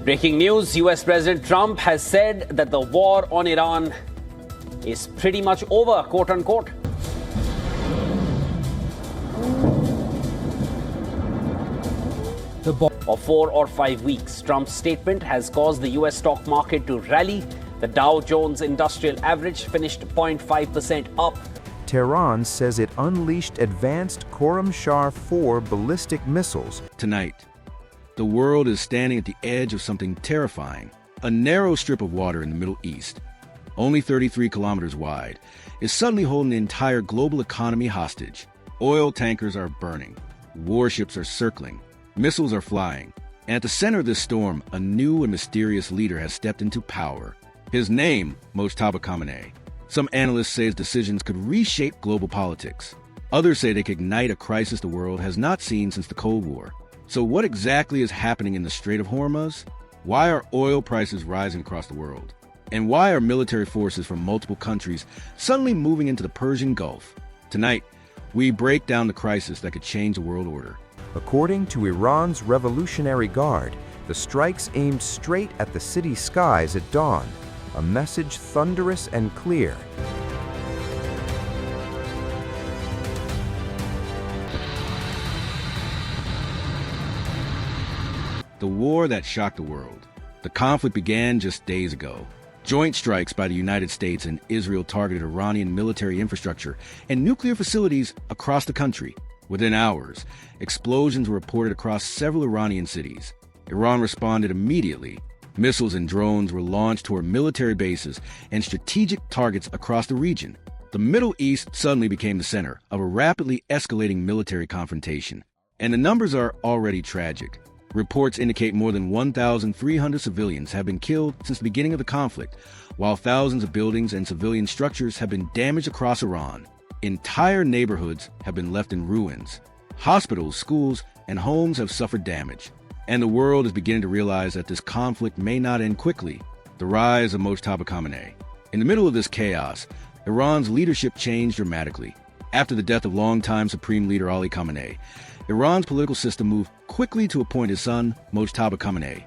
Breaking news, US President Trump has said that the war on Iran is pretty much over, quote unquote. For 4 or 5 weeks, Trump's statement has caused the US stock market to rally. The Dow Jones Industrial Average finished 0.5% up. Tehran says it unleashed advanced Khorramshahr 4 ballistic missiles. Tonight, the world is standing at the edge of something terrifying. A narrow strip of water in the Middle East, only 33 kilometers wide, is suddenly holding the entire global economy hostage. Oil tankers are burning. Warships are circling. Missiles are flying. And at the center of this storm, a new and mysterious leader has stepped into power. His name, Mojtaba Khamenei. Some analysts say his decisions could reshape global politics. Others say they could ignite a crisis the world has not seen since the Cold War. So what exactly is happening in the Strait of Hormuz? Why are oil prices rising across the world? And why are military forces from multiple countries suddenly moving into the Persian Gulf? Tonight, we break down the crisis that could change the world order. According to Iran's Revolutionary Guard, the strikes aimed straight at the city skies at dawn, a message thunderous and clear. The war that shocked the world. The conflict began just days ago. Joint strikes by the United States and Israel targeted Iranian military infrastructure and nuclear facilities across the country. Within hours, explosions were reported across several Iranian cities. Iran responded immediately. Missiles and drones were launched toward military bases and strategic targets across the region. The Middle East suddenly became the center of a rapidly escalating military confrontation. And the numbers are already tragic. Reports indicate more than 1,300 civilians have been killed since the beginning of the conflict, while thousands of buildings and civilian structures have been damaged across Iran. Entire neighborhoods have been left in ruins. Hospitals, schools, and homes have suffered damage. And the world is beginning to realize that this conflict may not end quickly. The rise of Mojtaba Khamenei. In the middle of this chaos, Iran's leadership changed dramatically. After the death of longtime Supreme Leader Ali Khamenei, Iran's political system moved quickly to appoint his son, Mojtaba Khamenei,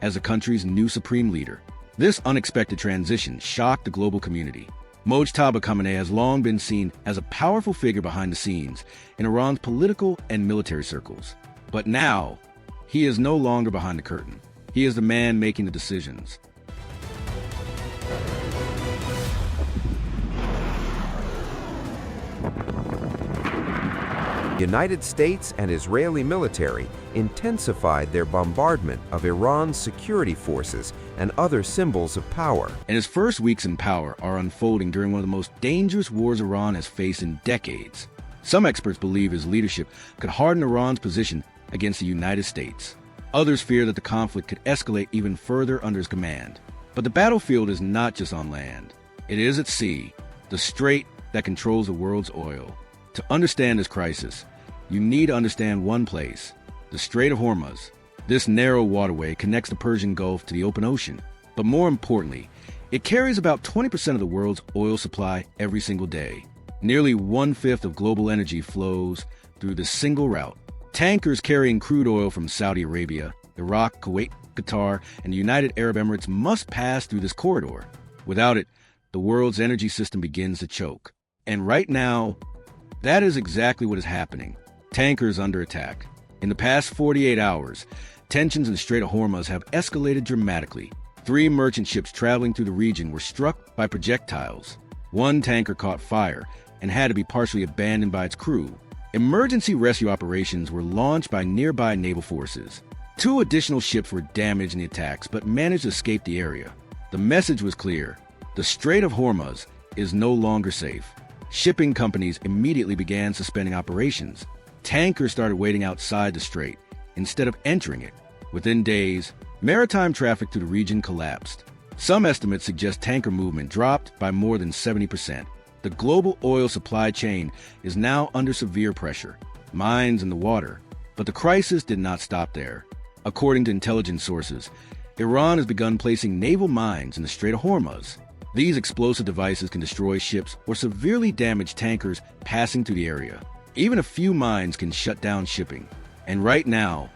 as the country's new supreme leader. This unexpected transition shocked the global community. Mojtaba Khamenei has long been seen as a powerful figure behind the scenes in Iran's political and military circles. But now, he is no longer behind the curtain. He is the man making the decisions. The United States and Israeli military intensified their bombardment of Iran's security forces and other symbols of power. And his first weeks in power are unfolding during one of the most dangerous wars Iran has faced in decades. Some experts believe his leadership could harden Iran's position against the United States. Others fear that the conflict could escalate even further under his command. But the battlefield is not just on land. It is at sea, the strait that controls the world's oil. To understand this crisis, you need to understand one place, the Strait of Hormuz. This narrow waterway connects the Persian Gulf to the open ocean. But more importantly, it carries about 20% of the world's oil supply every single day. Nearly 1/5 of global energy flows through this single route. Tankers carrying crude oil from Saudi Arabia, Iraq, Kuwait, Qatar, and the United Arab Emirates must pass through this corridor. Without it, the world's energy system begins to choke. And right now, that is exactly what is happening. Tankers under attack. In the past 48 hours, tensions in the Strait of Hormuz have escalated dramatically. 3 merchant ships traveling through the region were struck by projectiles. 1 tanker caught fire and had to be partially abandoned by its crew. Emergency rescue operations were launched by nearby naval forces. 2 additional ships were damaged in the attacks but managed to escape the area. The message was clear. The Strait of Hormuz is no longer safe. Shipping companies immediately began suspending operations. Tankers started waiting outside the strait instead of entering it. Within days, maritime traffic through the region collapsed. Some estimates suggest tanker movement dropped by more than 70%. The global oil supply chain is now under severe pressure, mines in the water. But the crisis did not stop there. According to intelligence sources, Iran has begun placing naval mines in the Strait of Hormuz. These explosive devices can destroy ships or severely damage tankers passing through the area. Even a few mines can shut down shipping. And right now,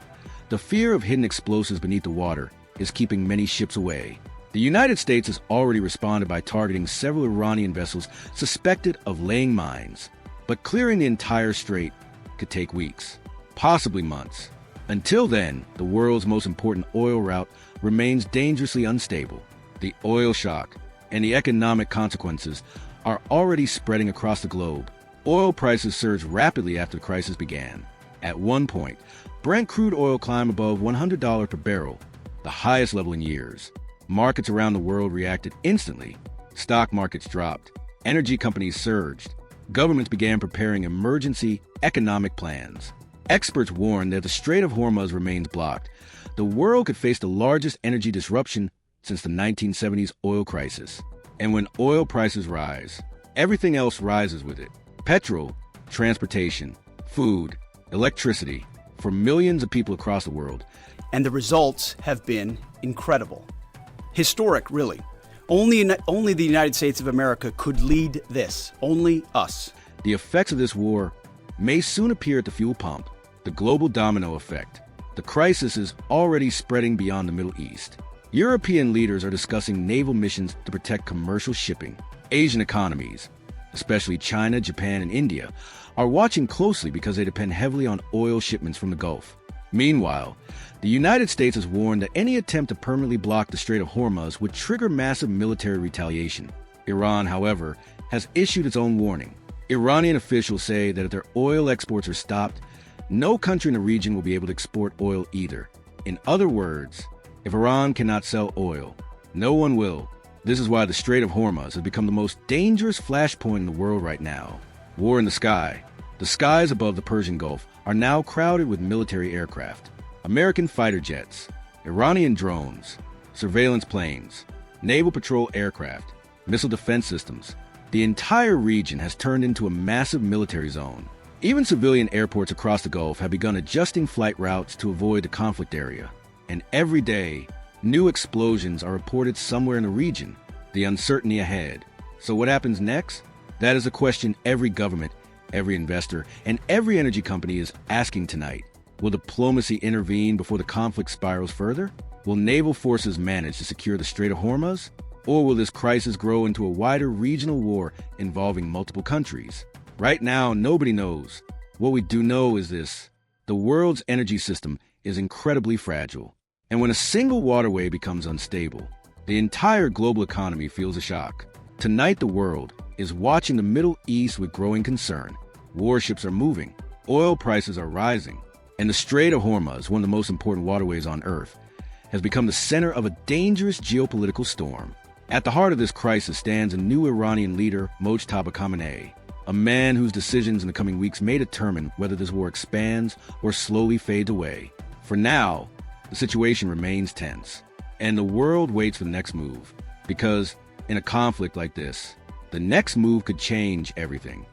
the fear of hidden explosives beneath the water is keeping many ships away. The United States has already responded by targeting several Iranian vessels suspected of laying mines. But clearing the entire strait could take weeks, possibly months. Until then, the world's most important oil route remains dangerously unstable. The oil shock and the economic consequences are already spreading across the globe. Oil prices surged rapidly after the crisis began. At one point, Brent crude oil climbed above $100 per barrel, the highest level in years. Markets around the world reacted instantly. Stock markets dropped. Energy companies surged. Governments began preparing emergency economic plans. Experts warned that if the Strait of Hormuz remains blocked, the world could face the largest energy disruption since the 1970s oil crisis. And when oil prices rise, everything else rises with it. Petrol, transportation, food, electricity, for millions of people across the world. And the results have been incredible. Historic, really. Only the United States of America could lead this. Only us. The effects of this war may soon appear at the fuel pump. The global domino effect. The crisis is already spreading beyond the Middle East. European leaders are discussing naval missions to protect commercial shipping. Asian economies, especially China, Japan, and India, are watching closely because they depend heavily on oil shipments from the Gulf. Meanwhile, the United States has warned that any attempt to permanently block the Strait of Hormuz would trigger massive military retaliation. Iran, however, has issued its own warning. Iranian officials say that if their oil exports are stopped, no country in the region will be able to export oil either. In other words, if Iran cannot sell oil, no one will. This is why the Strait of Hormuz has become the most dangerous flashpoint in the world right now. War in the sky. The skies above the Persian Gulf are now crowded with military aircraft, American fighter jets, Iranian drones, surveillance planes, naval patrol aircraft, missile defense systems. The entire region has turned into a massive military zone. Even civilian airports across the Gulf have begun adjusting flight routes to avoid the conflict area. And every day, new explosions are reported somewhere in the region. The uncertainty ahead. So what happens next? That is a question every government, every investor, and every energy company is asking tonight. Will diplomacy intervene before the conflict spirals further? Will naval forces manage to secure the Strait of Hormuz? Or will this crisis grow into a wider regional war involving multiple countries? Right now, nobody knows. What we do know is this: the world's energy system is incredibly fragile. And when a single waterway becomes unstable, the entire global economy feels a shock. Tonight, the world is watching the Middle East with growing concern. Warships are moving, oil prices are rising, and the Strait of Hormuz, one of the most important waterways on Earth, has become the center of a dangerous geopolitical storm. At the heart of this crisis stands a new Iranian leader, Mojtaba Khamenei, a man whose decisions in the coming weeks may determine whether this war expands or slowly fades away. For now, the situation remains tense, and the world waits for the next move, because in a conflict like this, the next move could change everything.